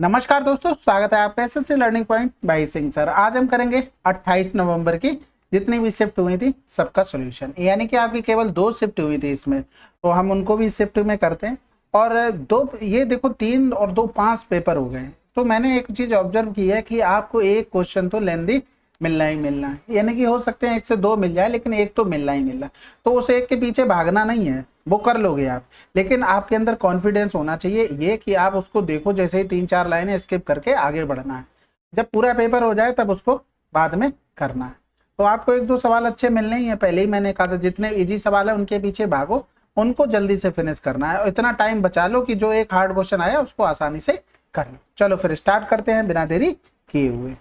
नमस्कार दोस्तों, स्वागत है आपका SSC learning point by Singh sir. आज हम करेंगे 28 नवंबर की जितनी भी शिफ्ट हुई थी सबका सॉल्यूशन, यानी कि आपकी केवल 2 शिफ्ट हुई थी इसमें, तो हम उनको भी शिफ्ट में करते हैं। और दो ये देखो 3 और 2 5 पेपर हो गए। तो मैंने एक चीज ऑब्जर्व की है कि आपको एक क्वेश्चन तो लेंदी मिलना ही मिलना है, यानी कि हो सकते हैं 1 से 2 मिल जाए, लेकिन एक तो मिलना ही मिलना है। तो उस एक के पीछे भागना नहीं है, वो कर लोगे आप, लेकिन आपके अंदर कॉन्फिडेंस होना चाहिए ये कि आप उसको देखो, जैसे ही 3-4 लाइनें स्किप करके आगे बढ़ना है। जब पूरा पेपर हो जाए तब उसको बाद में करना है। तो आपको 1-2 सवाल अच्छे मिलने ही है, पहले ही मैंने कहा था जितने इजी सवाल है उनके पीछे भागो, उनको जल्दी से फिनिश करना है और इतना टाइम बचा लो कि जो एक हार्ड क्वेश्चन आया उसको आसानी से कर लो। चलो फिर स्टार्ट करते हैं बिना देरी किए हुए।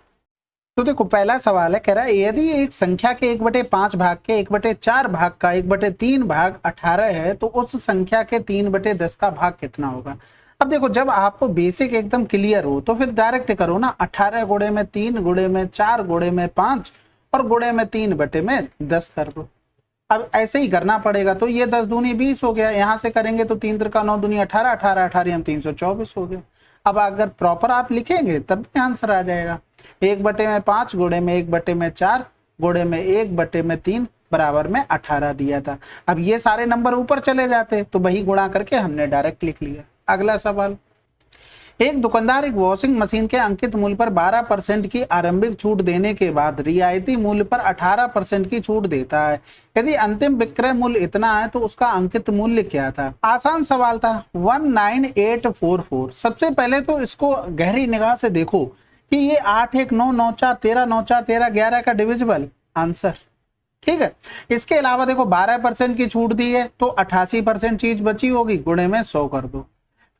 तो देखो पहला सवाल है, कह रहा है यदि एक संख्या के 1/5 भाग के 1/4 भाग का 1/3 भाग 18 है तो उस संख्या के 3/10 का भाग कितना होगा। अब देखो जब आपको बेसिक एकदम क्लियर हो तो फिर डायरेक्ट करो ना, 18 गुणे में 3 गुणे में 4 गुणे में 5 और गुणे में 3/10 कर दो। अब ऐसे ही करना पड़ेगा। तो ये 10 दूनी 20 हो गया, यहाँ से करेंगे तो 3 त्रिका 9 दूनी 18, 18 18 हम 324 हो गया। अब अगर प्रॉपर आप लिखेंगे तब भी आंसर आ जाएगा। 1/5 गुणे में 1/4 गुणे में 1/3 बराबर में 18 दिया था। अब ये सारे नंबर ऊपर चले जाते तो वही गुणा करके हमने डायरेक्ट लिख लिया। अगला सवाल, एक दुकानदार एक वॉशिंग मशीन के अंकित मूल्य पर 12% की आरंभिक छूट देने के बाद रियायती मूल्य पर 18% की छूट देता है। यदि अंतिम विक्रय मूल्य इतना है तो उसका अंकित मूल्य क्या था। आसान सवाल था, 19844। सबसे पहले तो इसको गहरी निगाह से देखो कि ये 8 1 9 9 4 13 9 4 13 11 का डिविजिबल आंसर, ठीक है। इसके अलावा देखो 12% की छूट दी है तो 88% चीज बची होगी, गुणे में 100 कर दो।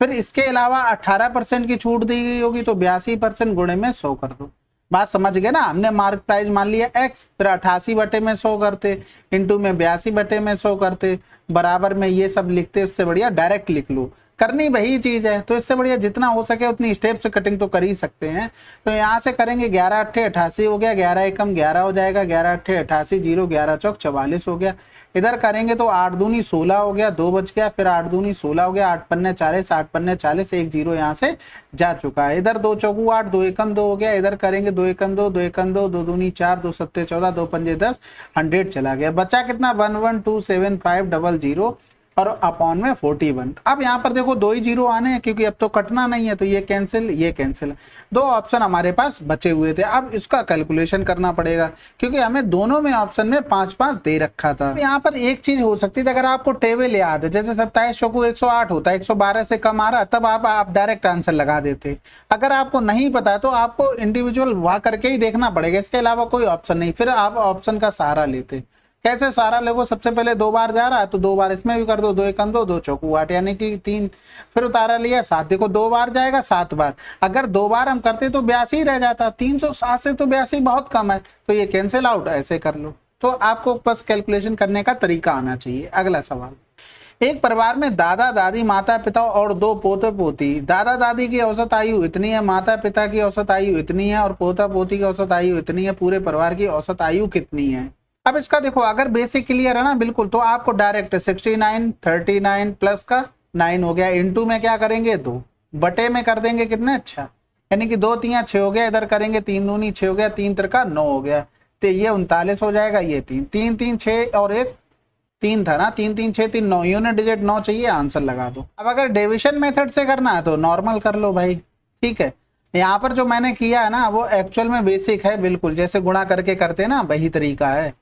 फिर इसके अलावा 18% की छूट दी गई होगी तो 82% गुणे में 100 कर दो। बात समझ गए ना, हमने मार्क प्राइस मान लिया x, फिर 88/100 करते, इंटू में 82/100 करते, बराबर में ये सब लिखते। उससे बढ़िया डायरेक्ट लिख लो, करनी वही चीज है। तो इससे बढ़िया जितना हो सके उतनी स्टेप से कटिंग तो कर ही सकते हैं। तो यहाँ से करेंगे 11 8 88 हो गया, 11 एकम 11 हो जाएगा, 11 8 88 0, 11 चौक 44 हो गया। इधर करेंगे तो 8 दूनी 16 हो गया, 2 बच गया, फिर 8 दूनी 16 हो गया, 8 पन्ने 40, 8 पन्ने 40, 1 0 यहाँ से जा चुका है। इधर 2 चौकू 8, 2 एकम 2 हो गया। इधर करेंगे 2 एकम 2, 2 एकम 2, 2 दूनी 4, 2 सत्ते 14, 2 पंजे 10, 100 चला गया। बचा कितना, 112750 और अपॉन में 41। अब यहाँ पर देखो 2 ही जीरो आने हैं क्योंकि अब तो कटना नहीं है, तो ये कैंसिल ये कैंसिल। 2 ऑप्शन हमारे पास बचे हुए थे। अब इसका कैलकुलेशन करना पड़ेगा क्योंकि हमें दोनों में ऑप्शन में 5-5 दे रखा था। यहाँ पर एक चीज हो सकती थी, अगर आपको टेबल याद है, जैसे 27 चौको 108 होता है, 112 से कम आ रहा, तब आप डायरेक्ट आंसर लगा देते। अगर आपको नहीं पता तो आपको इंडिविजुअल वहां करके ही देखना पड़ेगा, इसके अलावा कोई ऑप्शन नहीं। फिर आप ऑप्शन का सहारा लेते। कैसे सहारा लोगो, सबसे पहले 2 बार जा रहा है तो 2 बार इसमें भी कर दो, 2 एकम 2, 2 चौकू 8 यानी कि 3, फिर उतारा लिया 7। देखो 2 बार जाएगा 7 बार, अगर 2 बार हम करते तो 82 रह जाता। 307 से तो 82 बहुत कम है, तो ये कैंसिल आउट। ऐसे कर लो। तो आपको बस कैलकुलेशन करने का तरीका आना चाहिए। अगला सवाल, एक परिवार में दादा दादी माता पिता और 2 पोते पोती। दादा दादी की औसत आयु इतनी है, माता पिता की औसत आयु इतनी है और पोता पोती की औसत आयु इतनी है। पूरे परिवार की औसत आयु कितनी है। अब इसका देखो, अगर बेसिक क्लियर है ना बिल्कुल, तो आपको डायरेक्ट 69 39 प्लस का 9 हो गया, इंटू में क्या करेंगे 2, बटे में कर देंगे कितने, अच्छा, यानी कि 2 3 6 हो गया। इधर करेंगे 3 दूनी 6 हो गया, 3 त्रिका 9 हो गया, तो ये 39 हो जाएगा। ये 3 3 3 6 और एक 3 था ना, 3 3 6 3 9, यूनिट डिजिट 9 चाहिए, आंसर लगा दो। अब अगर डिविजन मेथड से करना है तो नॉर्मल कर लो भाई, ठीक है। यहाँ पर जो मैंने किया है ना वो एक्चुअल में बेसिक है, बिल्कुल जैसे गुणा करके करते हैं ना वही तरीका है।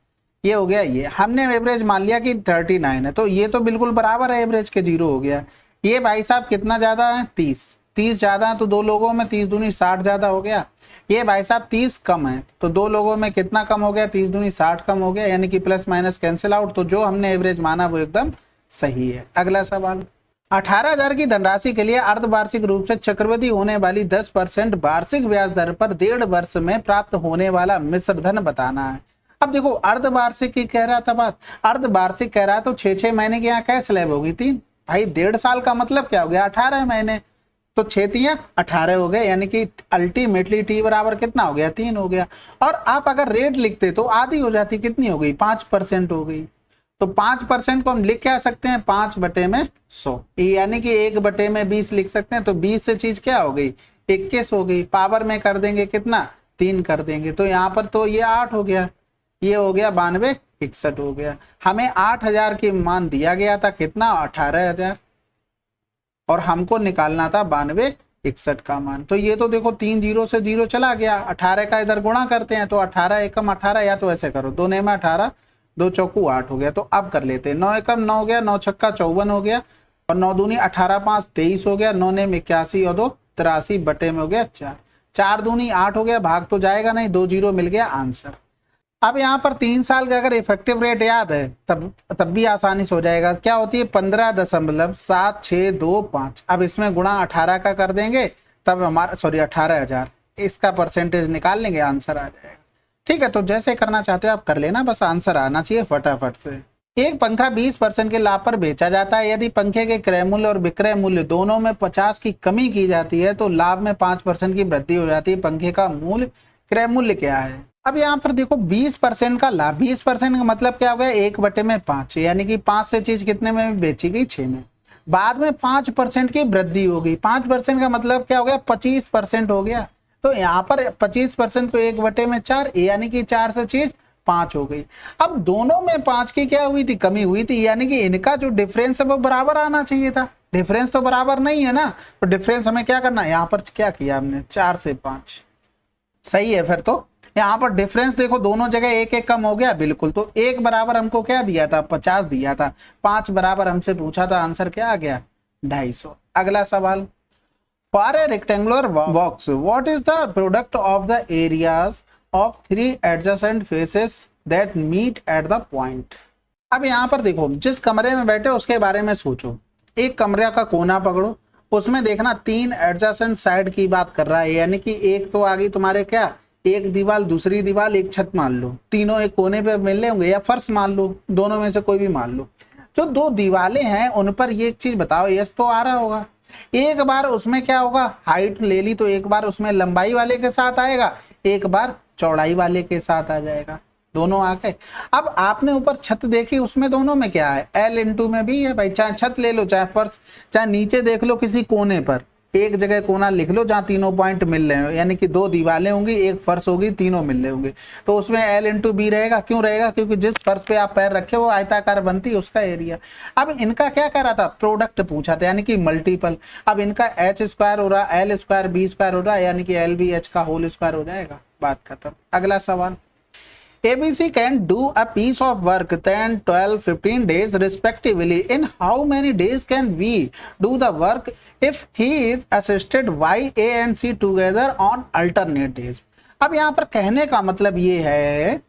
ये हो गया, ये हमने एवरेज मान लिया कि 39 है, तो ये तो बिल्कुल बराबर है एवरेज के, 0 हो गया। ये भाई साहब कितना ज्यादा है, 30 30 ज्यादा है तो 2 लोगों में 30 दूनी 60 ज्यादा हो गया। ये भाई साहब 30 कम है तो 2 लोगों में कितना कम हो गया, 30 दूनी 60 कम हो गया, यानी कि प्लस माइनस कैंसिल आउट। तो जो हमने एवरेज माना वो एकदम सही है। अगला सवाल, 18,000 की धनराशि के लिए अर्धवार्षिक रूप से चक्रवृद्धि होने वाली 10% वार्षिक ब्याज दर पर 1.5 वर्ष में प्राप्त होने वाला मिश्र धन बताना है। अब देखो अर्धवार्षिक की कह रहा था बात, अर्धवार्षिक कह रहा है तो 6 महीने की यहाँ क्या स्लैब होगी, 3 भाई 1.5 साल का मतलब क्या हो गया, 18 महीने, तो 6 3 18 हो गए, यानी कि अल्टीमेटली टी बराबर कितना हो गया, 3 हो गया। और आप अगर रेट लिखते तो आधी हो जाती, कितनी हो गई, 5% हो गई। तो 5% को हम लिख क्या सकते हैं, 5/100, यानी कि 1/20 लिख सकते हैं। तो 20 से चीज क्या हो गई, 21 हो गई, पावर में कर देंगे कितना 3 कर देंगे, तो यहाँ पर तो ये 8 हो गया, ये हो गया 92 61 हो गया। हमें 8000 की मान दिया गया था कितना 18000, और हमको निकालना था 92 61 का मान। तो ये तो देखो 3 जीरो से जीरो चला गया, 18 का इधर गुणा करते हैं तो 18 एकम 18, या तो ऐसे करो 2 में 18 2 चौकू 8 हो गया। तो अब कर लेते हैं 9 एकम 9 हो गया, 9 छक्का 54 हो गया, और 9 दूनी 18 5 23 हो गया, 9 ने 81 और 2 83 बटे में हो गया 4, 4 दूनी 8 हो गया, भाग तो जाएगा नहीं, 2 जीरो मिल गया आंसर। अब यहाँ पर 3 साल का अगर इफेक्टिव रेट याद है तब भी आसानी से हो जाएगा। क्या होती है 15.7625। अब इसमें गुणा 18 का कर देंगे, तब हमारा 18,000 इसका परसेंटेज निकाल लेंगे, आंसर आ जाएगा। ठीक है, तो जैसे करना चाहते हो आप कर लेना, बस आंसर आना चाहिए फटाफट से। एक पंखा 20% के लाभ पर बेचा जाता है। यदि पंखे के क्रय मूल्य और विक्रय मूल्य दोनों में 50 की कमी की जाती है तो लाभ में 5% की वृद्धि हो जाती है। पंखे का मूल्य क्रय मूल्य क्या है? अब यहाँ पर देखो 20% का लाभ, 20% का मतलब क्या हो गया 1/5, यानी कि 5 से चीज कितने में बेची गई 6 में। बाद में 5% की वृद्धि हो गई, 5% का मतलब क्या हो गया 25% हो गया। तो यहाँ पर 25% को 1/4, यानी कि 4 से चीज 5 हो गई। अब दोनों में 5 की क्या हुई थी कमी हुई थी, यानी कि इनका जो डिफरेंस है वो बराबर आना चाहिए था। डिफरेंस तो बराबर नहीं है ना, तो डिफरेंस हमें क्या करना है, यहाँ पर क्या किया हमने 4 से 5, सही है। फिर तो यहाँ पर डिफरेंस देखो दोनों जगह 1 1 कम हो गया, बिल्कुल। तो 1 बराबर हमको क्या दिया था 50 दिया था, 5 बराबर हमसे पूछा था, आंसर क्या आ गया 250। अगला सवाल, for a rectangular box what is the product of the areas of 3 adjacent faces that meet at the point. अब यहाँ पर देखो जिस कमरे में बैठे उसके बारे में सोचो। एक कमरे का कोना पकड़ो, उसमें देखना 3 एडजेसेंट साइड की बात कर रहा है, यानी कि एक तो आ गई तुम्हारे क्या एक दीवार, दूसरी दीवार, एक छत मान लो, तीनों एक कोने पे मिल रहे होंगे, या फर्श मान लो, दोनों में से कोई भी मान लो। जो 2 दीवारें हैं उन पर ये एक चीज बताओ, यस तो आ रहा होगा। एक बार उसमें क्या होगा हाइट ले ली, तो एक बार उसमें लंबाई वाले के साथ आएगा, एक बार चौड़ाई वाले के साथ आ जाएगा, दोनों आ गए। अब आपने ऊपर छत देखी, उसमें दोनों में क्या है L इंटू में भी है भाई, चाहे छत ले लो चाहे फर्श, चाहे नीचे देख लो किसी कोने पर, एक जगह कोना लिख लो जहां तीनों पॉइंट मिल रहे हो, यानी कि 2 दीवारें होंगी, एक फर्श होगी, तीनों मिल रहे होंगे, तो उसमें L इंटू बी रहेगा। क्यों रहेगा? क्योंकि जिस फर्श पे आप पैर रखे वो आयताकार बनती है, उसका एरिया। अब इनका क्या कह रहा था, प्रोडक्ट पूछा था, यानी कि मल्टीपल। अब इनका h² हो रहा, L² B² हो रहा, यानी कि LBH का होल स्क्वायर हो जाएगा, बात खत्म। अगला सवाल, ABC can do a piece of work 10, 12, 15 days respectively. In how many days can we do the work if he is assisted Y, A and C together on alternate days? अब यहाँ पर कहने का मतलब ये है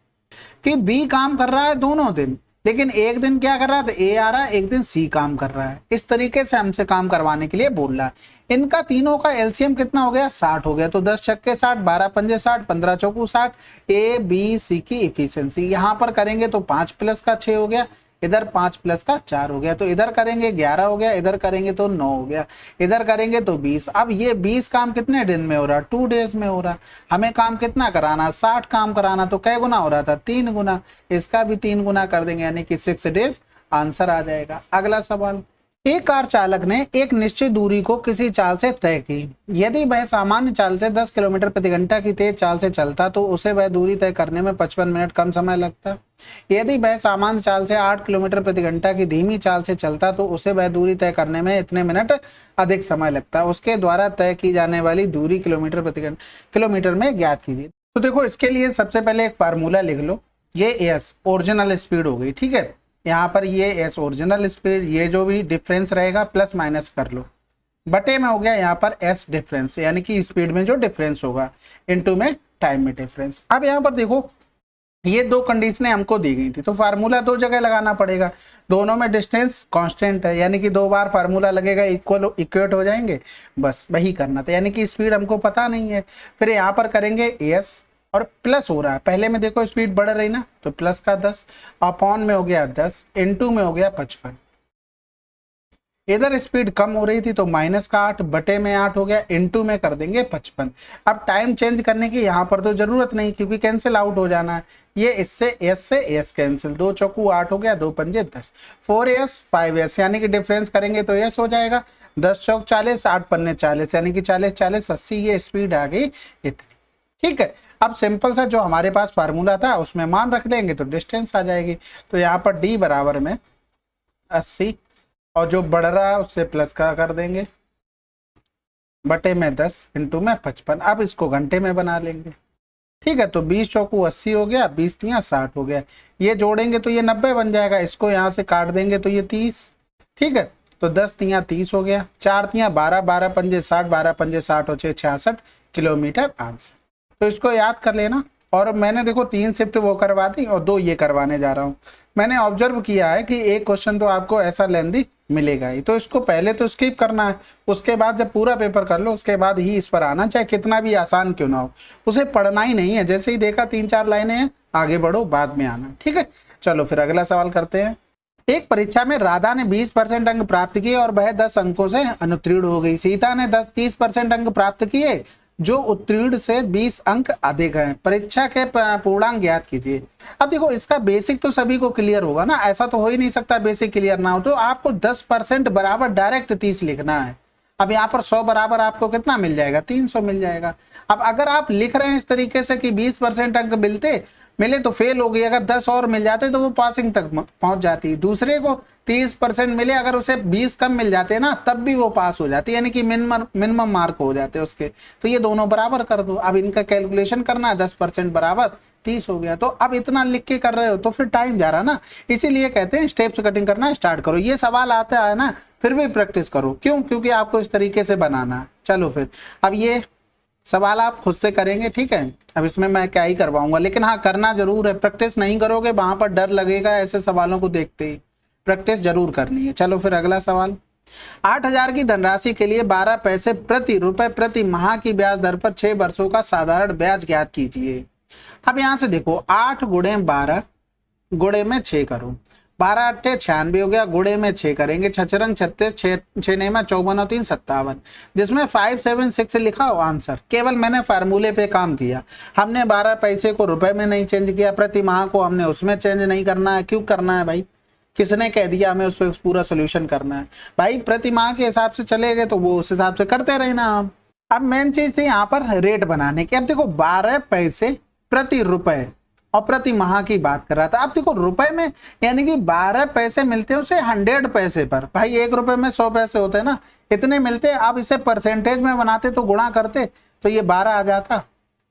कि B काम कर रहा है दोनों दिन, लेकिन एक दिन क्या कर रहा है, ए आ रहा है, एक दिन सी काम कर रहा है। इस तरीके से हमसे काम करवाने के लिए बोल रहा है। इनका तीनों का एलसीएम कितना हो गया 60 हो गया, तो 10 छक्के 60, 12 पंजे 60, 15 चौकू 60। ए बी सी की इफिशियंसी यहाँ पर करेंगे तो 5 प्लस का 6 हो गया, इधर 5 प्लस का 4 हो गया, तो इधर करेंगे 11 हो गया, इधर करेंगे तो 9 हो गया, इधर करेंगे तो 20। अब ये 20 काम कितने दिन में हो रहा, 2 डेज में हो रहा। हमें काम कितना कराना 60 काम कराना, तो कै गुना हो रहा था 3 गुना, इसका भी 3 गुना कर देंगे, यानी कि 6 डेज, आंसर आ जाएगा। अगला सवाल, एक कार चालक ने एक निश्चित दूरी को किसी चाल से तय की। यदि वह सामान्य चाल से 10 किलोमीटर प्रति घंटा की तेज चाल से चलता तो उसे वह दूरी तय करने में 55 मिनट कम समय लगता। यदि वह सामान्य चाल से 8 किलोमीटर प्रति घंटा की धीमी चाल से चलता तो उसे वह दूरी तय करने में इतने मिनट अधिक समय लगता। उसके द्वारा तय की जाने वाली दूरी किलोमीटर में ज्ञात कीजिए। तो देखो इसके लिए सबसे पहले एक फार्मूला लिख लो, ये एस ओरिजिनल स्पीड हो गई, ठीक है। यहाँ पर ये एस ओरिजिनल स्पीड, ये जो भी डिफरेंस रहेगा प्लस माइनस कर लो, बटे में हो गया यहाँ पर एस डिफरेंस, यानी कि स्पीड में जो डिफरेंस होगा, इनटू में टाइम में डिफरेंस। अब यहाँ पर देखो ये 2 कंडीशनें हमको दी गई थी, तो फार्मूला 2 जगह लगाना पड़ेगा। दोनों में डिस्टेंस कांस्टेंट है, यानी कि 2 बार फार्मूला लगेगा, इक्वेट हो जाएंगे, बस वही करना था। यानी कि स्पीड हमको पता नहीं है, फिर यहाँ पर करेंगे एस और प्लस हो रहा है, पहले में देखो स्पीड बढ़ रही ना, तो प्लस का 10 अपॉन में हो गया 10, इनटू में हो गया 55। इधर स्पीड कम हो रही थी तो माइनस का 8 बटे में 8 हो गया, इनटू में कर देंगे 55। अब टाइम चेंज करने की यहाँ पर तो जरूरत नहीं, क्योंकि कैंसिल आउट हो जाना है। ये इससे एस कैंसिल, 2 चौकू 8 हो गया, 2 पंजे 10, 4s 5s, यानी कि डिफरेंस करेंगे तो एस हो जाएगा, 10 चौक 40, 8 पन्ने 40, यानी कि 40 40 80, ये स्पीड आ गई इतनी। ठीक है, अब सिंपल सा जो हमारे पास फार्मूला था उसमें मान रख देंगे तो डिस्टेंस आ जाएगी। तो यहाँ पर d बराबर में 80 और जो बढ़ रहा है उससे प्लस का कर देंगे बटे में 10 इंटू में 55। अब इसको घंटे में बना लेंगे। ठीक है, तो 20 चौकू 80 हो गया, 20 तियां 60 हो गया, ये जोड़ेंगे तो ये 90 बन जाएगा, इसको यहाँ से काट देंगे तो ये 30। ठीक है, तो 10 तियां 30 हो गया, 4 तियां 12, 12 पंजे 60, 12 पंजे 60 हो 66 किलोमीटर आंसर। तो इसको याद कर लेना। और मैंने देखो 3 शिफ्ट वो करवा दी और 2 ये करवाने जा रहा हूँ। मैंने ऑब्जर्व किया है कि एक क्वेश्चन तो आपको ऐसा लेंदी मिलेगा ही, तो इसको पहले तो स्किप करना है, उसके बाद जब पूरा पेपर कर लो उसके बाद ही इस पर आना, चाहे कितना भी आसान क्यों ना हो। उसे पढ़ना ही नहीं है, जैसे ही देखा 3-4 लाइनें हैं आगे बढ़ो, बाद में आना। ठीक है, चलो फिर अगला सवाल करते हैं। एक परीक्षा में राधा ने 20% अंक प्राप्त किए और वह 10 अंकों से अनुत्तीर्ण हो गई। सीता ने 30% अंक प्राप्त किए जो उत्तीर्ण से 20 अंक अधिक हैं। परीक्षा के पूर्णांक ज्ञात कीजिए। अब देखो इसका बेसिक तो सभी को क्लियर होगा ना, ऐसा तो हो ही नहीं सकता बेसिक क्लियर ना हो। तो आपको 10% बराबर डायरेक्ट 30 लिखना है। अब यहाँ पर 100 बराबर आपको कितना मिल जाएगा, 300 मिल जाएगा। अब अगर आप लिख रहे हैं इस तरीके से कि 20% अंक मिले तो फेल हो गई, अगर 10 और मिल जाते तो वो पासिंग तक पहुंच जाती। दूसरे को 30% मिले, अगर उसे 20 कम मिल जाते ना तब भी वो पास हो जाती, यानी कि मिनिमम मार्क हो जाते उसके। तो ये दोनों बराबर कर दो। अब इनका कैलकुलेशन करना है, 10% बराबर 30 हो गया। तो अब इतना लिख के कर रहे हो तो फिर टाइम जा रहा ना, इसीलिए कहते हैं स्टेप्स कटिंग करना स्टार्ट करो। ये सवाल आता है ना फिर भी प्रैक्टिस करो, क्यों? क्योंकि आपको इस तरीके से बनाना है। चलो फिर अब ये सवाल आप खुद से करेंगे। ठीक है, अब इसमें मैं क्या ही करवाऊंगा, लेकिन हाँ करना जरूर है। प्रैक्टिस नहीं करोगे वहां पर डर लगेगा, ऐसे सवालों को देखते ही प्रैक्टिस जरूर करनी है। चलो फिर अगला सवाल। 8000 की धनराशि के लिए 12 पैसे प्रति रुपए प्रति माह की ब्याज दर पर 6 वर्षों का साधारण ब्याज ज्ञात कीजिए। अब यहां से देखो 8 गुणे 12 गुणे में 6 करो, 12 अट्ठे 96 हो गया, गुणे में 6 करेंगे, 6 रंग 36, 6 में 54 और 3 57, जिसमें 576 लिखा हो आंसर। केवल मैंने फार्मूले पे काम किया, हमने 12 पैसे को रुपए में नहीं चेंज किया, प्रति माह को हमने उसमें चेंज नहीं करना है। क्यों करना है भाई, किसने कह दिया हमें उस पर पूरा सोल्यूशन करना है? भाई प्रति माह के हिसाब से चले गए तो वो उस हिसाब से करते रहे ना। अब मेन चीज थी यहाँ पर रेट बनाने की। अब देखो 12 पैसे प्रति रुपए और प्रति माह की बात कर रहा था। अब देखो रुपए में यानी कि 12 पैसे मिलते हैं उसे 100 पैसे पर। भाई 1 रुपए में 100 पैसे होते हैं ना, इतने मिलते हैं। अब इसे परसेंटेज में बनाते तो गुणा करते तो ये 12 आ जाता।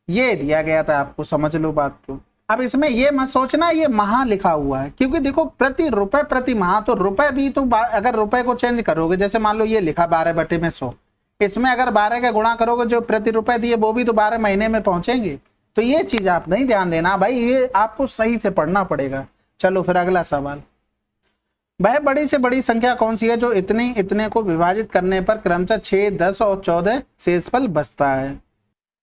ये दिया गया था आपको, समझ लो बात को। अब इसमें ये मत सोचना ये माह लिखा हुआ है, क्योंकि देखो प्रति रुपए प्रति माह, तो रुपए भी तो अगर रुपए को चेंज करोगे, जैसे मान लो ये लिखा 12 बटे में 100, इसमें अगर 12 का गुणा करोगे जो प्रति रुपए दिए वो भी तो 12 महीने में पहुंचेंगे। तो ये चीज आप नहीं ध्यान देना भाई, ये आपको सही से पढ़ना पड़ेगा। चलो फिर अगला सवाल। वह बड़ी से बड़ी संख्या कौन सी है जो इतने इतने को विभाजित करने पर क्रमशः 6, 10 और 14 शेषफल बचता है?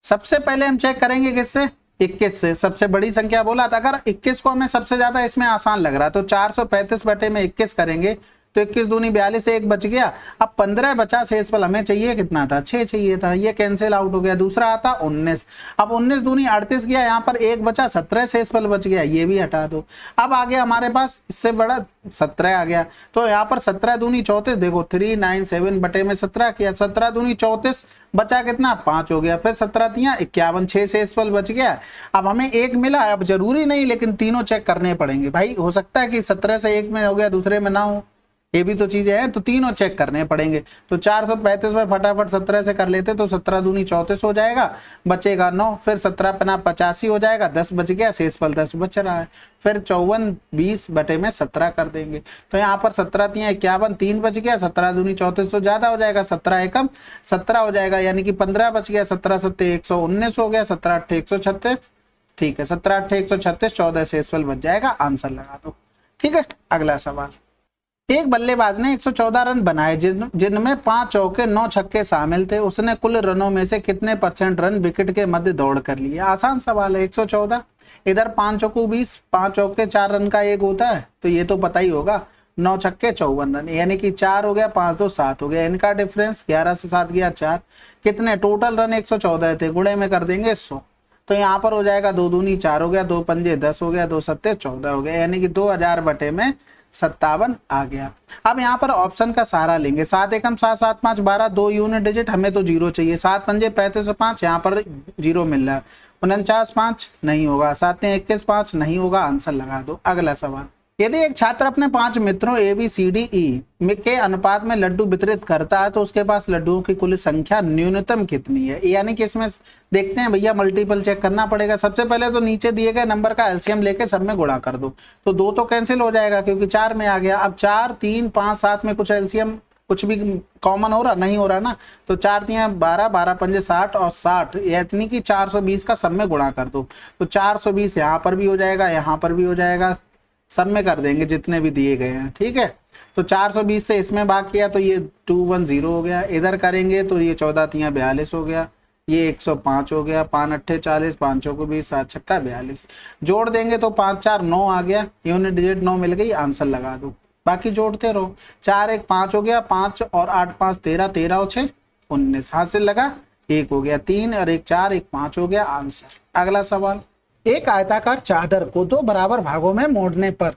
सबसे पहले हम चेक करेंगे किससे, 21 से। सबसे बड़ी संख्या बोला था, अगर 21 को हमें सबसे ज्यादा इसमें आसान लग रहा है तो 435 बटे में 21 करेंगे तो 21 दूनी 42 से 1 बच गया। अब 15 बचा, शेषफल हमें चाहिए कितना था, 6 चाहिए था, ये कैंसिल आउट हो गया। दूसरा आता 19, अब 19 दूनी 38 गया, यहाँ पर 1 बचा, 17 शेषफल बच गया, ये भी हटा दो। अब आ गया हमारे पास इससे बड़ा 17 आ गया, तो यहाँ पर 17 दूनी 34, देखो 397 बटे में 17 किया, 17 दूनी 34, बचा कितना 5 हो गया, फिर 17 तियां 51, 6 शेषफल बच गया। अब हमें 1 मिला, अब जरूरी नहीं लेकिन तीनों चेक करने पड़ेंगे भाई, हो सकता है कि 17 से 1 में हो गया दूसरे में ना हो, ये भी तो चीजें हैं, तो तीनों चेक करने पड़ेंगे। तो 435 में फटाफट 17 से कर लेते तो 17 दूनी 34 हो जाएगा, बचेगा 9, फिर 17 पना 85 हो जाएगा, 10 बच गया, शेषफल 10 बच रहा है। फिर 54 20 बटे में 17 कर देंगे, तो यहाँ पर 17 तियां 51, 3 बच गया, 17 दूनी 34 तो ज्यादा हो जाएगा, 17 एकम 17 हो जाएगा, यानी कि 15 बच गया, 17 सत्ते 119 हो गया, 17 अट्ठे 136, ठीक है, 17 अट्ठे 136, 14 शेषफल बच जाएगा, आंसर लगा दो। ठीक है, अगला सवाल। एक बल्लेबाज ने 114 रन बनाए जिनमें 5 चौके 9 छक्के शामिल थे, उसने कुल रनों में से कितने % रन विकेट के मध्य दौड़ कर लिए? आसान सवाल है। 114, इधर 5 चौको 20, 5 चौके 4 रन का एक होता है तो ये तो पता ही होगा, 9 छक्के 54 रन, यानी कि 4 हो गया, 5 2 7 हो गया, इनका डिफरेंस 11 से 7 गया 4, कितने टोटल रन 114 थे, गुणे में कर देंगे 100, तो यहाँ पर हो जाएगा 2 दूनी 4 हो गया, 2 पंजे 10 हो गया, 2 सत्ते 14 हो गया, यानी कि 2000 बटे में 57 आ गया। अब यहाँ पर ऑप्शन का सहारा लेंगे, 7 एकम 7 7 5 12 2 यूनिट डिजिट, हमें तो 0 चाहिए। 7 पंजे 35 और 5 यहाँ पर 0 मिल रहा है। 49 5 नहीं होगा, 7 21 5 नहीं होगा, आंसर लगा दो। अगला सवाल, यदि एक छात्र अपने 5 मित्रों A B C D E के अनुपात में लड्डू वितरित करता है तो उसके पास लड्डुओं की कुल संख्या न्यूनतम कितनी है। यानी कि इसमें देखते हैं भैया, मल्टीपल चेक करना पड़ेगा। सबसे पहले तो नीचे दिए गए नंबर का एलसीएम लेके सब में गुणा कर दो, तो 2 तो कैंसिल हो जाएगा क्योंकि 4 में आ गया। अब 4 3 5 7 में कुछ एलसीएम कुछ भी कॉमन हो रहा नहीं हो रहा ना, तो 4 3 12 12 पंजे 60 और 60 इतनी की 420 का सब में गुणा कर दो, तो 420 यहाँ पर भी हो जाएगा, यहाँ पर भी हो जाएगा, सब में कर देंगे जितने भी दिए गए हैं। ठीक है, तो 420 से इसमें भाग किया तो ये 210 हो गया। इधर करेंगे तो ये 14 3 42 हो गया, ये 105 हो गया, 5 8 40 5 चौको 20 7 छक्का 42। जोड़ देंगे तो 5 4 9 आ गया, यूनिट डिजिट 9 मिल गई, आंसर लगा दो। बाकी जोड़ते रहो। 4 1 5 हो गया, 5 और 8 5 13 13 और 6 19, हासिल लगा 1 हो गया, 3 और 1 4 1 5 हो गया, आंसर। अगला सवाल, एक आयताकार चादर को 2 बराबर भागों में मोड़ने पर,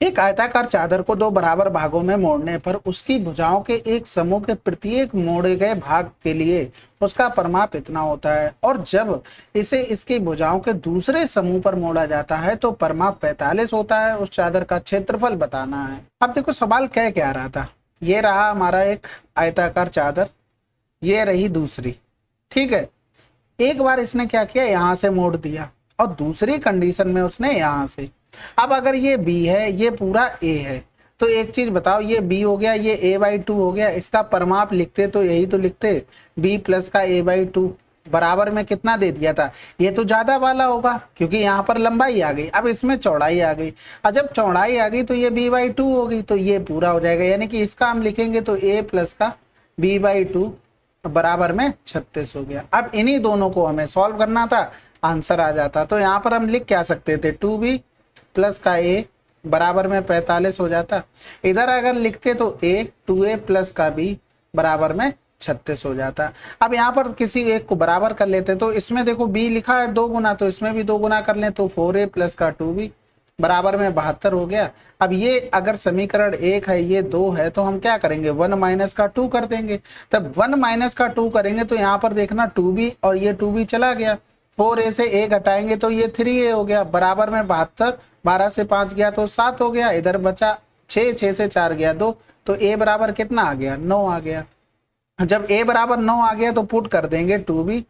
एक आयताकार चादर को 2 बराबर भागों में मोड़ने पर उसकी भुजाओं के एक समूह के प्रत्येक मोड़े गए भाग के लिए उसका परिमाप इतना होता है, और जब इसे इसकी भुजाओं के दूसरे समूह पर मोड़ा जाता है तो परिमाप 45 होता है। उस चादर का क्षेत्रफल बताना है। अब देखो सवाल कह क्या रहा था, ये रहा हमारा एक आयताकार चादर, ये रही दूसरी। ठीक है, एक बार इसने क्या किया, यहां से मोड़ दिया, और दूसरी कंडीशन में उसने यहां से। अब अगर ये B है, ये पूरा A है, तो एक चीज बताओ, ये B हो गया, ये A/2 हो गया, इसका परिमाप लिखते तो यही तो लिखते, B प्लस का A/2 बराबर में कितना दे दिया था, ये तो ज्यादा वाला होगा क्योंकि यहाँ पर लंबाई आ गई, अब इसमें चौड़ाई आ गई, और जब चौड़ाई आ गई तो ये B/2 होगी, तो ये पूरा हो जाएगा। यानी कि इसका हम लिखेंगे तो A प्लस का B/2 बराबर में 36 हो गया। अब इन्हीं दोनों को हमें सॉल्व करना था, आंसर आ जाता। तो यहाँ पर हम लिख क्या सकते थे, 2B प्लस का A बराबर में 45 हो जाता। इधर अगर लिखते तो A 2A प्लस का B बराबर में 36 हो जाता। अब यहाँ पर किसी एक को बराबर कर लेते, तो इसमें देखो B लिखा है 2 गुना, तो इसमें भी 2 गुना कर लें तो 4A प्लस का 2B बराबर में 72 हो गया। अब ये अगर समीकरण 1 है, ये 2 है, तो हम क्या करेंगे, 1 माइनस का 2 कर देंगे। तब 1 माइनस का 2 करेंगे तो यहाँ पर देखना 2B और ये 2B चला गया, 4A से A घटाएंगे तो ये 3A हो गया, बराबर में 72, 12 से 5 गया तो 7 हो गया, इधर बचा 6, 6 से 4 गया 2, तो A बराबर कितना आ गया, 9 आ गया। जब A बराबर 9 आ गया तो पुट कर देंगे 2B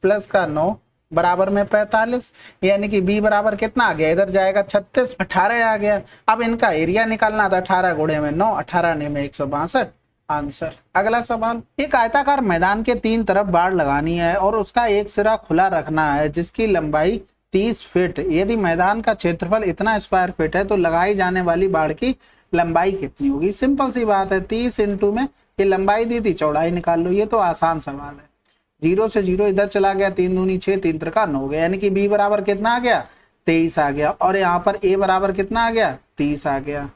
प्लस का 9 बराबर में 45, यानी कि B बराबर कितना आ गया, इधर जाएगा 36, 18 आ गया। अब इनका एरिया निकालना था, 18 गुणे में 9, 18 ने में 162, आंसर। अगला सवाल, एक आयताकार मैदान के 3 तरफ बाड़ लगानी है और उसका एक सिरा खुला रखना है जिसकी लंबाई 30 फीट। यदि मैदान का क्षेत्रफल इतना स्क्वायर फीट है तो लगाई जाने वाली बाड़ की लंबाई कितनी होगी। सिंपल सी बात है, 30 इंटू में ये लंबाई दी थी, चौड़ाई निकाल लो। ये तो आसान सवाल है। 0 से 0 इधर चला गया, 3 दूनी 6, 3 त्रिका 9 हो गया, यानी कि B बराबर कितना आ गया, 23 आ गया, और यहाँ पर A बराबर कितना आ गया, 30 आ गया।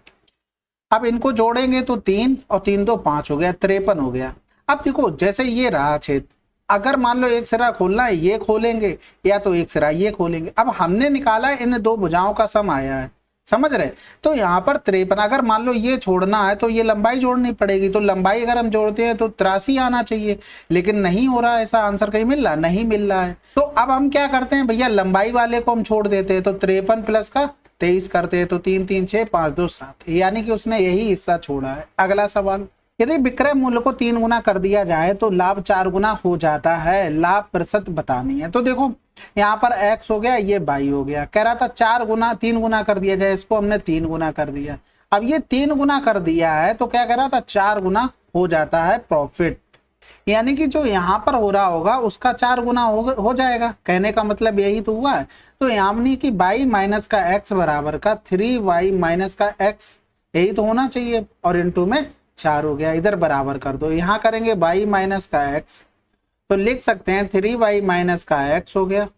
अब इनको जोड़ेंगे तो 3 और 3 2 5 हो गया, 53 हो गया। अब देखो जैसे ये रहा क्षेत्र, अगर मान लो एक सिरा खोलना है, ये खोलेंगे, या तो एक सिरा ये खोलेंगे। अब हमने निकाला है इन 2 भुजाओं का सम आया है, समझ रहे। तो यहाँ पर 53, अगर मान लो ये छोड़ना है तो ये लंबाई जोड़नी पड़ेगी, तो लंबाई अगर हम जोड़ते हैं तो 83 आना चाहिए, लेकिन नहीं हो रहा, ऐसा आंसर कहीं मिल रहा नहीं मिल रहा है। तो अब हम क्या करते हैं भैया, लंबाई वाले को हम छोड़ देते हैं, तो 53 प्लस का 23 करते हैं, तो 3 3 6 5 2 7, यानी कि उसने यही हिस्सा छोड़ा है। अगला सवाल, यदि विक्रय मूल्य को 3 गुना कर दिया जाए तो लाभ 4 गुना हो जाता है, लाभ प्रतिशत बतानी है। तो देखो यहाँ पर x हो गया, ये y हो गया, कह रहा था 4 गुना 3 गुना कर दिया जाए, इसको हमने 3 गुना कर दिया। अब ये 3 गुना कर दिया है तो क्या कह रहा था, 4 गुना हो जाता है प्रॉफिट, यानी कि जो यहाँ पर हो रहा होगा उसका 4 गुना हो जाएगा। कहने का मतलब यही तो हुआ है। तो यानी कि y माइनस का x बराबर का 3y माइनस का x, यही तो होना चाहिए, और इंटू में 4 हो गया। इधर बराबर कर दो, यहाँ करेंगे y माइनस का x, तो लिख सकते हैं 3y माइनस का x हो गया,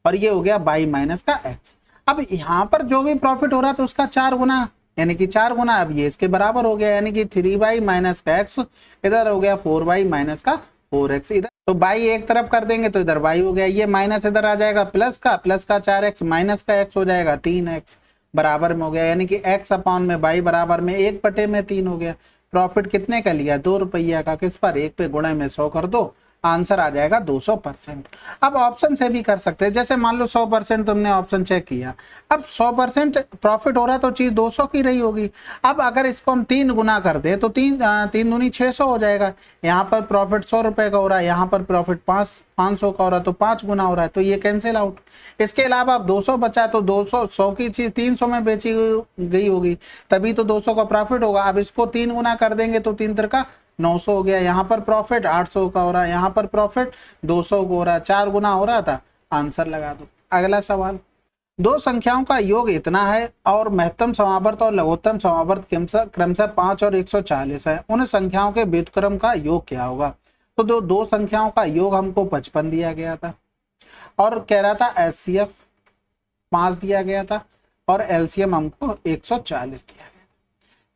और ये हो गया y माइनस का x। अब यहाँ पर जो भी प्रॉफिट हो रहा था उसका 4 गुना, यानी कि 4 गुना, अब ये इसके बराबर हो गया, यानी कि 3y माइनस का x, इधर हो गया 4y माइनस का 4x। इधर तो y एक तरफ कर देंगे तो इधर y हो गया, ये माइनस इधर आ जाएगा, प्लस का 4x माइनस का x हो जाएगा 3x, बराबर में हो गया, यानी कि x अपॉन में y बराबर में 1/3 हो गया। प्रॉफिट कितने का लिया, 2 रुपया का, किस पर, 1 पे गुणे में 100 कर दो, आंसर आ जाएगा 200%। अब ऑप्शन से भी कर सकते हैं, जैसे मान लो 100% तुमने ऑप्शन चेक किया, अब 100% प्रॉफिट हो रहा है तो चीज 200 की रही होगी। अब अगर इसको हम 3 गुना कर दे तो 3 दूनी 600 हो जाएगा। यहाँ पर प्रॉफिट 100 रुपए का हो रहा है, यहाँ पर प्रॉफिट 500 का हो रहा है, तो 5 गुना हो रहा है, तो ये कैंसिल आउट। इसके अलावा अब 200 बचा, तो 200 100 की चीज 300 में बेची गई होगी, तभी तो 200 का प्रॉफिट होगा। अब इसको 3 गुना कर देंगे तो 3 का 900 हो गया, यहाँ पर प्रॉफिट 800 का हो रहा है, यहाँ पर प्रॉफिट 200 का हो रहा है, 4 गुना हो रहा था, आंसर लगा दो। अगला सवाल, दो संख्याओं का योग इतना है और महत्तम समावर्त और लघुत्तम समावर्त क्रमशः 5 और 140 है, उन संख्याओं के व्युत्क्रम का योग क्या होगा। तो दो संख्याओं का योग हमको 55 दिया गया था और कह रहा था HCF 5 दिया गया था और LCM हमको 140 दिया गया।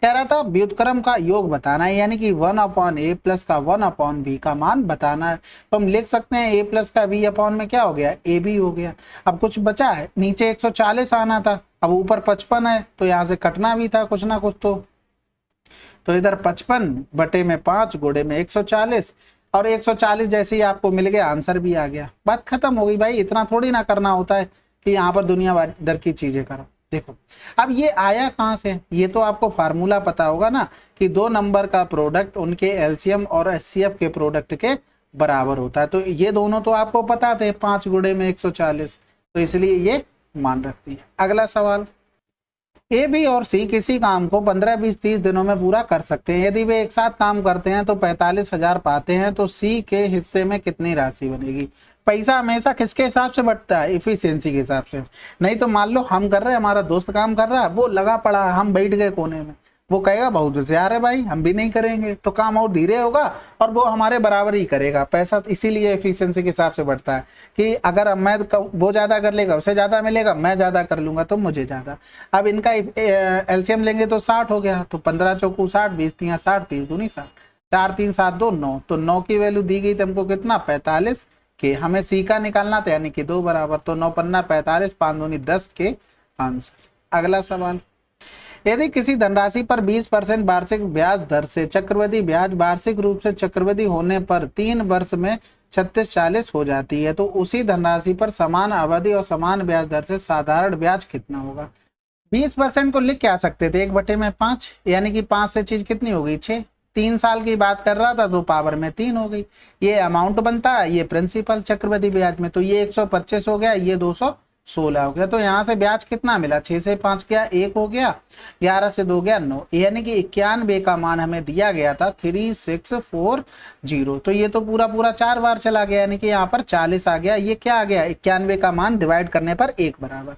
कह रहा था व्युत्क्रम का योग बताना है, यानी कि 1/a प्लस का 1/b का मान बताना है। तो हम लिख सकते हैं a प्लस का b अपॉन में क्या हो गया, ab हो गया। अब कुछ बचा है, नीचे 140 आना था, अब ऊपर 55 है, तो यहाँ से कटना भी था कुछ ना कुछ। तो इधर 55/5 गुणे में 140 और 140 जैसे ही आपको मिल गया, आंसर भी आ गया, बात खत्म हो गई भाई। इतना थोड़ी ना करना होता है कि यहाँ पर दुनिया भर की चीजें करो। देखो अब ये आया कहाँ से, ये तो आपको फार्मूला पता होगा ना कि 2 नंबर का प्रोडक्ट उनके एलसीएम और एचसीएफ के प्रोडक्ट के बराबर होता है। तो ये दोनों तो आपको पता थे, 5 गुणे में 140, तो इसलिए ये मान रखती है। अगला सवाल, ए बी और सी किसी काम को 15, 20, 30 दिनों में पूरा कर सकते हैं। यदि वे एक साथ काम करते हैं तो 45,000 पाते हैं, तो सी के हिस्से में कितनी राशि बनेगी। पैसा हमेशा किसके हिसाब से बढ़ता है, इफिशियंसी के हिसाब से। नहीं तो मान लो हम कर रहे हैं, हमारा दोस्त काम कर रहा है, वो लगा पड़ा है, हम बैठ गए कोने में, वो कहेगा बहुत होशियार है भाई, हम भी नहीं करेंगे, तो काम और धीरे होगा और वो हमारे बराबर ही करेगा। पैसा इसीलिए एफिशिएंसी के हिसाब से बढ़ता है कि अगर मैं वो ज्यादा कर लेगा उसे ज्यादा मिलेगा, मैं ज्यादा कर लूंगा तो मुझे ज्यादा। अब इनका एलसीएम लेंगे तो 60 हो गया, तो 15 चौकू 60, 20 तिया 60, 30 दूनी 60, 4 3 7 2 9, तो 9 की वैल्यू दी गई हमको कितना, 45 के। हमें सी का निकालना था, यानी कि 2 बराबर, तो 9 पन्ना 45, 5 दूनी 10 के आंसर। अगला सवाल, यदि किसी धनराशि पर 20% वार्षिक ब्याज दर से चक्रवृद्धि ब्याज वार्षिक रूप से चक्रवृद्धि होने पर 3 वर्ष में 3640 हो जाती है, तो उसी धनराशि पर समान अवधि और समान ब्याज दर से साधारण ब्याज कितना होगा। 20% को लिख के आ सकते थे 1/5, यानी कि 5 से चीज कितनी हो गई, 6। 3 साल की बात कर रहा था तो पावर में 3 हो गई। ये अमाउंट बनता है, ये प्रिंसिपल चक्रवृद्धि ब्याज में, तो ये 125 हो गया, ये 216 हो गया। तो यहाँ से ब्याज कितना मिला, 6 से 5 गया 1 हो गया, 11 से 2 गया 9, यानी कि 91 का मान हमें दिया गया था 3640। तो ये तो पूरा 4 बार चला गया, यानी कि यहाँ पर 40 आ गया। ये क्या आ गया, 91 का मान डिवाइड करने पर 1 बराबर।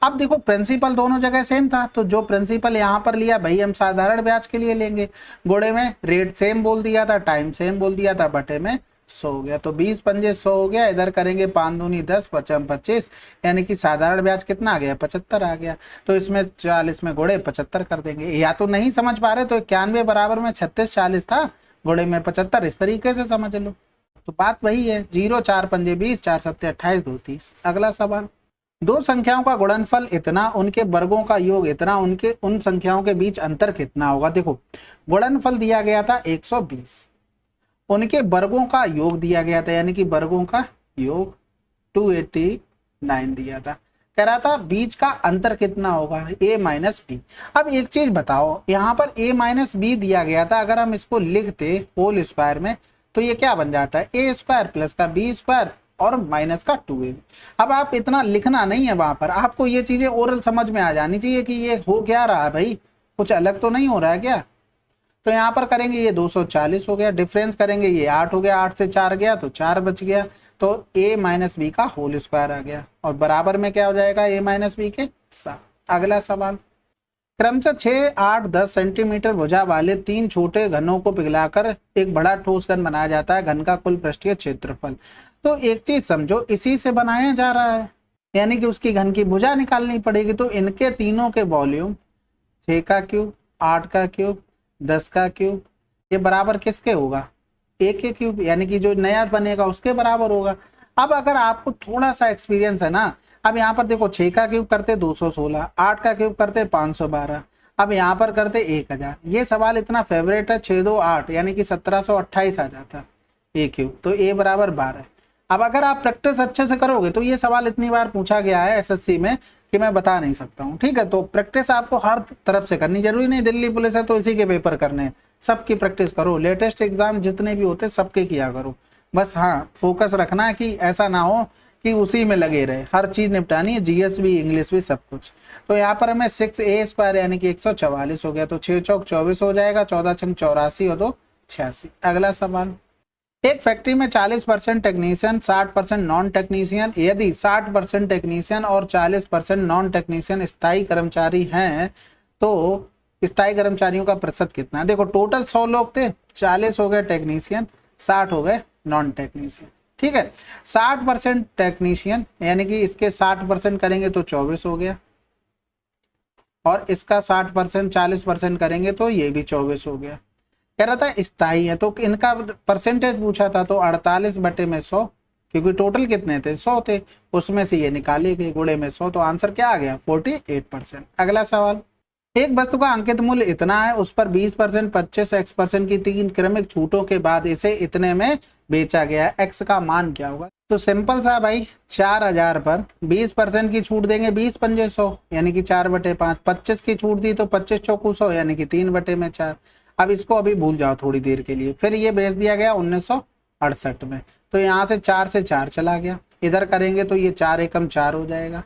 अब देखो प्रिंसिपल दोनों जगह सेम था, तो जो प्रिंसिपल यहाँ पर लिया भाई हम साधारण ब्याज के लिए लेंगे। गुणे में रेट सेम बोल दिया था, टाइम सेम बोल दिया था, बटे में 100 हो गया, तो 20 पंजे 100 हो गया। इधर करेंगे 5 दूनी 10, 5 25, यानी कि साधारण ब्याज कितना आ गया, 75 आ गया। तो इसमें 40 में गुणे 75 कर देंगे। या तो नहीं समझ पा रहे तो 91 बराबर में 36 40 था, गुणे में 75, इस तरीके से समझ लो। तो बात वही है, 0 4 पंजे 20, 4 7 28, 2 30। अगला सवाल, दो संख्याओं का गुणनफल इतना, उनके वर्गों का योग इतना, उनके उन संख्याओं के बीच अंतर कितना होगा। देखो गुणनफल दिया गया था 120, उनके वर्गों का योग दिया गया था, यानी कि वर्गों का योग 289 दिया था। कह रहा था बीच का अंतर कितना होगा, a माइनस बी। अब एक चीज बताओ, यहाँ पर a माइनस बी दिया गया था, अगर हम इसको लिखते होल स्क्वायर में तो ये क्या बन जाता है, a स्क्वायर प्लस का b स्क्वायर और माइनस का 2a। अब आप इतना लिखना नहीं है वहां पर, आपको ये चीजें ओरल समझ में आ जानी चाहिए कि ये हो क्या रहा है भाई, कुछ अलग तो नहीं हो रहा है क्या। तो यहाँ पर करेंगे ये 240 हो गया, डिफरेंस करेंगे ये 8 हो गया, 8 से 4 गया तो 4 बच गया, तो a माइनस बी का होल स्क्वायर आ गया और बराबर में क्या हो जाएगा, a माइनस बी के 7। अगला सवाल, क्रमशः 6, 8, 10 सेंटीमीटर भुजा वाले 3 छोटे घनों को पिघलाकर एक बड़ा ठोस घन बनाया जाता है। घन का कुल पृष्ठीय क्षेत्रफल। तो एक चीज समझो, इसी से बनाया जा रहा है, यानी कि उसकी घन की भुजा निकालनी पड़ेगी। तो इनके तीनों के वॉल्यूम 6 का क्यूब, 8 का क्यूब, 10 का क्यूब, ये बराबर किसके होगा, 1 के क्यूब, यानी कि जो नया बनेगा उसके बराबर होगा। अब अगर आपको थोड़ा सा एक्सपीरियंस है ना, अब यहाँ पर देखो 6 का क्यूब करते 216, 8 का क्यूब करते 512, अब यहाँ पर करते 1000। ये सवाल इतना फेवरेट है 6 2 8 यानी कि 1728 आ जाता ए क्यूब, तो ए बराबर 12। अब अगर आप प्रैक्टिस अच्छे से करोगे तो ये सवाल इतनी बार पूछा गया है एसएससी में कि मैं बता नहीं सकता हूँ। ठीक है, तो प्रैक्टिस आपको हर तरफ से करनी, जरूरी नहीं दिल्ली पुलिस है तो इसी के पेपर करने हैं, सबकी प्रैक्टिस करो। लेटेस्ट एग्जाम जितने भी होते सबके किया करो। बस हाँ, फोकस रखना है कि ऐसा ना हो कि उसी में लगे रहे, हर चीज निपटानी है, जीएस भी इंग्लिश भी सब कुछ। तो यहाँ पर हमें 6a² यानी कि 144 हो गया, तो 6 चौक 24 हो जाएगा, 14 छंग 84 और 2 86। अगला सवाल, एक फैक्ट्री में 40% टेक्नीशियन 60% नॉन टेक्नीशियन, यदि 60% टेक्नीशियन और 40% नॉन टेक्नीशियन स्थायी कर्मचारी हैं तो स्थायी कर्मचारियों का प्रतिशत कितना है। देखो टोटल 100 लोग थे, 40 हो गए टेक्नीशियन, 60 हो गए नॉन टेक्नीशियन। ठीक है, 60% टेक्नीशियन यानी कि इसके 60% करेंगे तो 24 हो गया, और इसका 60% 40% करेंगे तो ये भी 24 हो गया। कह रहा था स्थायी है तो इनका परसेंटेज पूछा था, तो 48/100, क्योंकि टोटल कितने थे 100 थे, उसमें से ये निकाले गए गुणे में 100, तो आंसर क्या आ गया 48%। अगला सवाल, एक वस्तु का अंकित मूल्य इतना है, उस पर 20%, 25, x% की 3 क्रमिक छूटों के बाद इसे इतने में बेचा गया, x का मान क्या होगा। तो सिंपल सा भाई, 4000 पर 20% की छूट देंगे, 20 पंजे 100 यानी कि 4/5, 25 की छूट दी तो 25 चौकू 100 यानी कि 3/4। अब इसको अभी भूल जाओ थोड़ी देर के लिए। फिर ये बेच दिया गया 1968 में, तो यहाँ से 4 से 4 चला गया, इधर करेंगे तो ये 4 एकम 4 हो जाएगा,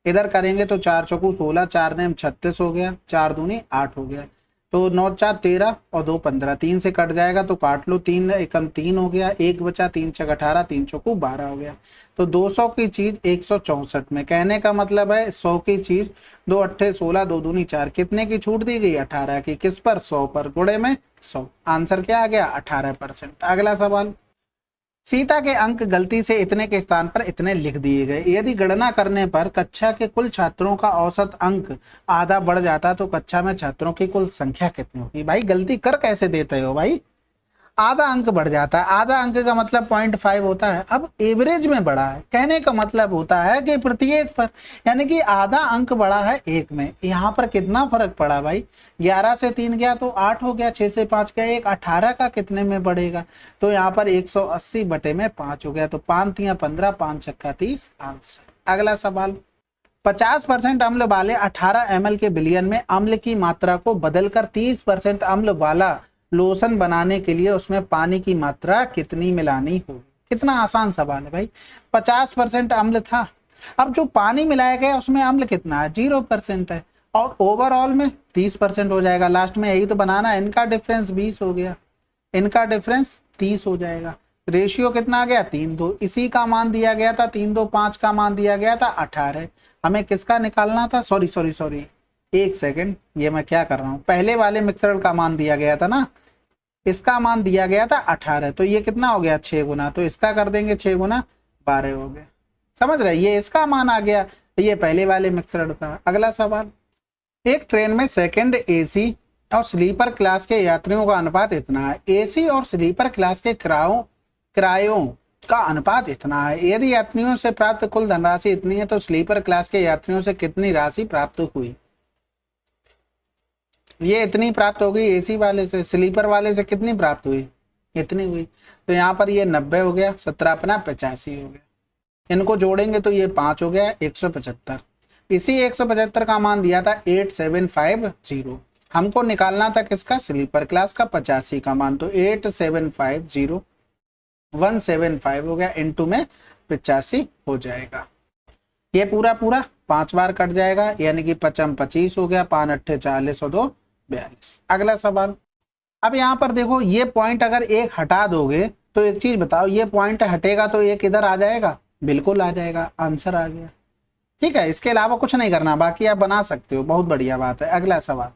इधर करेंगे तो 4 चौकू 16, 4 नेम 36 हो गया, 4 दूनी 8 हो गया, तो 9 4 13 और 2 15, 3 से कट जाएगा तो काट लो, 3 एकम 3 हो गया, 1 बचा, 3 छक 18, 3 चौकू 12 हो गया। तो 200 की चीज 164 में, कहने का मतलब है 100 की चीज 2 अट्ठे 16, 2 दूनी 4, कितने की छूट दी गई 18 की, किस पर 100 पर, गुणे में 100। आंसर क्या आ गया 18%। अगला सवाल, सीता के अंक गलती से इतने के स्थान पर इतने लिख दिए गए, यदि गणना करने पर कक्षा के कुल छात्रों का औसत अंक आधा बढ़ जाता तो कक्षा में छात्रों की कुल संख्या कितनी होगी। भाई गलती कर कैसे देते हो भाई, आधा अंक बढ़ जाता है, आधा अंक का मतलब 0.5 होता है, अब एवरेज में बढ़ा है, कहने का मतलब होता है कि प्रत्येक पर, यानी कि आधा अंक बढ़ा है 1 में। यहाँ पर कितना फर्क पड़ा भाई, 11 से 3 गया तो 8 हो गया, 6 से 5 गया 1, 18 का कितने में बढ़ेगा, तो यहाँ पर 180/5 हो गया, तो 5 तिया 15, 5 छक्का 30 आंसर। अगला सवाल, 50% अम्ल वाले 18 ml के विलयन में अम्ल की मात्रा को बदलकर 30% अम्ल वाला लोशन बनाने के लिए उसमें पानी की मात्रा कितनी मिलानी होगी। कितना आसान सवाल है भाई, 50% अम्ल था, अब जो पानी मिलाया गया उसमें अम्ल कितना है 0% है, और ओवरऑल में 30% हो जाएगा, लास्ट में यही तो बनाना, इनका डिफरेंस 20 हो गया, इनका डिफरेंस 30 हो जाएगा, रेशियो कितना आ गया 3:2, इसी का मान दिया गया था 3:2, 5 का मान दिया गया था 18, हमें किसका निकालना था, सॉरी 1 सेकेंड, ये मैं क्या कर रहा हूँ, पहले वाले मिक्सर का मान दिया गया था ना, इसका मान दिया गया था 18, तो ये कितना हो गया 6 गुना, तो इसका कर देंगे 6 गुना 12 हो गया, समझ रहे, ये इसका मान आ गया, ये पहले वाले मिक्सर का। अगला सवाल, एक ट्रेन में सेकंड एसी और स्लीपर क्लास के यात्रियों का अनुपात इतना है, एसी और स्लीपर क्लास के किरायों का अनुपात इतना है, यदि यात्रियों से प्राप्त कुल धनराशि इतनी है तो स्लीपर क्लास के यात्रियों से कितनी राशि प्राप्त हुई। ये इतनी प्राप्त हो गई एसी वाले से, स्लीपर वाले से कितनी प्राप्त हुई, इतनी हुई, तो यहाँ पर ये 90 हो गया, 17 अपना 85 हो गया, इनको जोड़ेंगे तो ये 5 हो गया 175, इसी 175 का मान दिया था 8750, हमको निकालना था किसका, स्लीपर क्लास का 85 का मान, तो 8750 175 हो गया, इनटू में 85 हो जाएगा, ये पूरा 5 बार कट जाएगा, यानी कि 55 25 हो गया, 5 अट्ठे 40 और 2 42। अगला सवाल, अब यहाँ पर देखो ये पॉइंट अगर एक हटा दोगे तो एक चीज बताओ, ये पॉइंट हटेगा तो एक इधर आ जाएगा, बिल्कुल आ जाएगा, आंसर आ गया। ठीक है, इसके अलावा कुछ नहीं करना, बाकी आप बना सकते हो, बहुत बढ़िया बात है। अगला सवाल,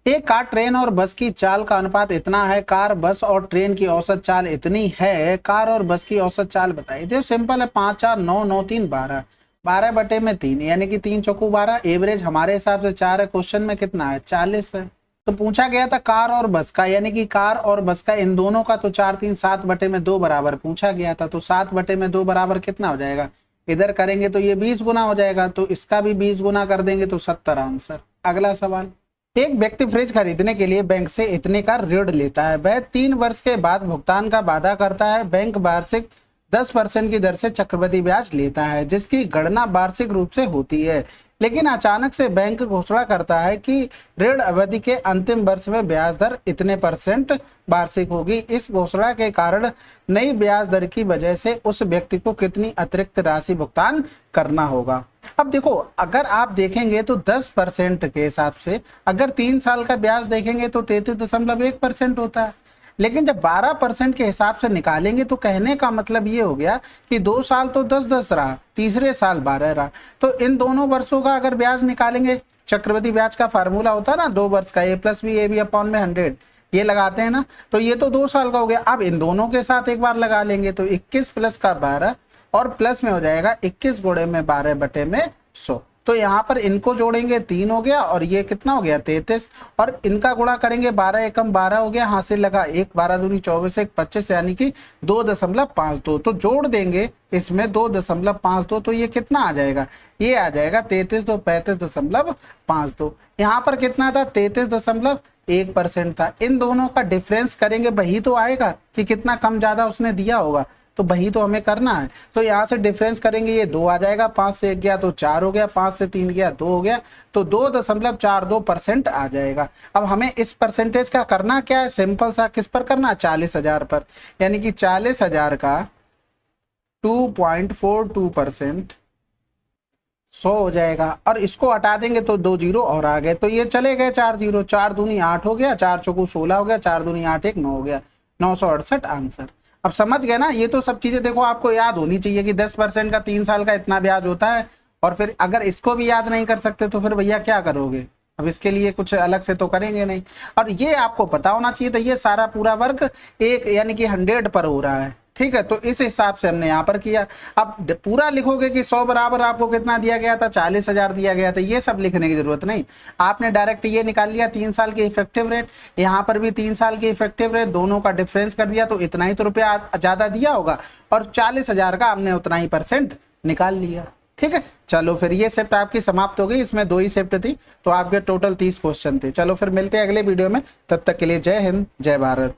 एक कार ट्रेन और बस की चाल का अनुपात इतना है, कार बस और ट्रेन की औसत चाल इतनी है, कार और बस की औसत चाल बताइए। देखो सिंपल है, 5 4 9 9 3 12, 12/3 यानी कि 3 चौकू 12, एवरेज हमारे हिसाब से 4 है, क्वेश्चन में कितना है 40 है, तो पूछा गया था कार और बस का, यानी कि कार और बस का इन दोनों का, तो 4 3 7/2 बराबर पूछा गया था, तो 7/2 बराबर कितना हो जाएगा इधर करेंगे तो ये 20 गुना हो जाएगा, तो इसका भी 20 गुना कर देंगे तो 70 आंसर। अगला सवाल, एक व्यक्ति फ्रिज खरीदने के लिए बैंक से इतने का ऋण लेता है, वह 3 वर्ष के बाद भुगतान का वादा करता है। बैंक वार्षिक 10% की दर से चक्रवृद्धि ब्याज लेता है, जिसकी गणना वार्षिक रूप से होती है, लेकिन अचानक से बैंक घोषणा करता है कि ऋण अवधि के अंतिम वर्ष में ब्याज दर इतने % वार्षिक होगी। इस घोषणा के कारण नई ब्याज दर की वजह से उस व्यक्ति को कितनी अतिरिक्त राशि भुगतान करना होगा। अब देखो, अगर आप देखेंगे तो 10% के हिसाब से अगर 3 साल का ब्याज देखेंगे तो 33.1% होता है, लेकिन जब 12% के हिसाब से निकालेंगे तो कहने का मतलब ये हो गया कि 2 साल तो 10-10 रहा, तीसरे साल 12 रहा। तो इन दोनों वर्षों का अगर ब्याज निकालेंगे, चक्रवृद्धि ब्याज का फार्मूला होता है ना 2 वर्ष का, A+B/100 ये लगाते हैं ना, तो ये तो 2 साल का हो गया। अब इन दोनों के साथ एक बार लगा लेंगे तो 21 प्लस का 12 और प्लस में हो जाएगा 21 गुणे में 12/100। तो यहाँ पर इनको जोड़ेंगे 3 हो गया और ये कितना हो गया 33, और इनका गुणा करेंगे 12 एकम 12 हो गया, हासिल लगा 1, 12 दूनी 24, 1 25 यानी कि 2.52। तो जोड़ देंगे इसमें 2.52, तो ये कितना आ जाएगा, ये आ जाएगा 33 तो 35.52। यहाँ पर कितना था 33.1% था। इन दोनों का डिफरेंस करेंगे, वही तो आएगा कि कितना कम ज्यादा उसने दिया होगा, तो वही तो हमें करना है। तो यहाँ से डिफरेंस करेंगे, ये 2 आ जाएगा, 5 से 1 गया तो 4 हो गया, 5 से 3 गया 2 हो गया, तो 2.42% आ जाएगा। अब हमें इस परसेंटेज का करना क्या है, सिंपल सा, किस पर करना है 40,000 पर, यानी कि 40,000 का 2.42% 100 हो जाएगा, और इसको हटा देंगे तो 2 जीरो और आ गए, तो ये चले गए 4 जीरो, 4 दूनी 8 हो गया, 4 चौकू 16 हो गया, 4 दूनी 8 1 9 हो गया, 968 आंसर। अब समझ गए ना, ये तो सब चीजें देखो आपको याद होनी चाहिए कि 10% का 3 साल का इतना ब्याज होता है, और फिर अगर इसको भी याद नहीं कर सकते तो फिर भैया क्या करोगे, अब इसके लिए कुछ अलग से तो करेंगे नहीं। और ये आपको पता होना चाहिए, तो ये सारा पूरा वर्क एक यानी कि 100 पर हो रहा है, ठीक है, तो इस हिसाब से हमने यहाँ पर किया। अब पूरा लिखोगे कि 100 बराबर आपको कितना दिया गया था, 40,000 दिया गया था, ये सब लिखने की जरूरत नहीं, आपने डायरेक्ट ये निकाल लिया 3 साल की इफेक्टिव रेट, यहाँ पर भी 3 साल की इफेक्टिव रेट, दोनों का डिफरेंस कर दिया तो इतना ही तो रुपया ज्यादा दिया होगा, और 40,000 का हमने उतना ही % निकाल लिया। ठीक है, चलो फिर ये शिफ्ट आपकी समाप्त हो गई, इसमें 2 ही शिफ्ट थी, तो आपके टोटल 30 क्वेश्चन थे। चलो फिर मिलते हैं अगले वीडियो में, तब तक के लिए जय हिंद जय भारत।